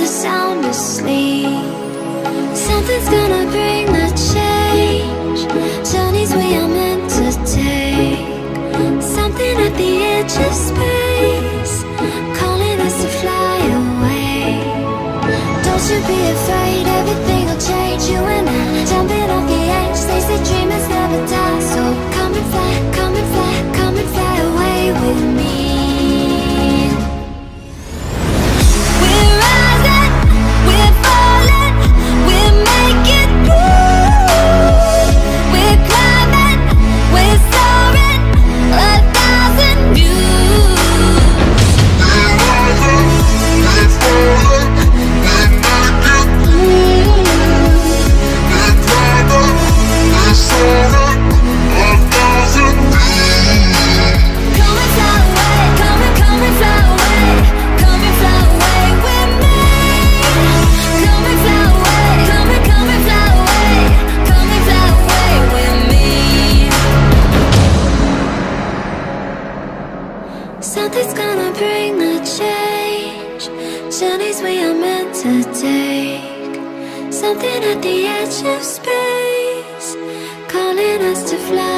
sound asleep. Something's gonna bring the change. Journeys we are meant to take. Something at the edge of space, calling us to fly away. Don't you be afraid, everything will change. You and I, jumping off the edge. They say dreamers never die, so come and fly, come and fly, come and fly away with me. We're rising, we're falling, we're making moves. We're climbing, we're soaring, 1,000 views. We're rising, we're falling, we're making moves. We're climbing, we're soaring, 1,000 views. Come and fly away, come and fly away, come and fly away with me. Come and fly away, come and fly away, come and fly away with me. Something's gonna bring the change. Journeys we are meant to take. Something at the edge of space, calling us to fly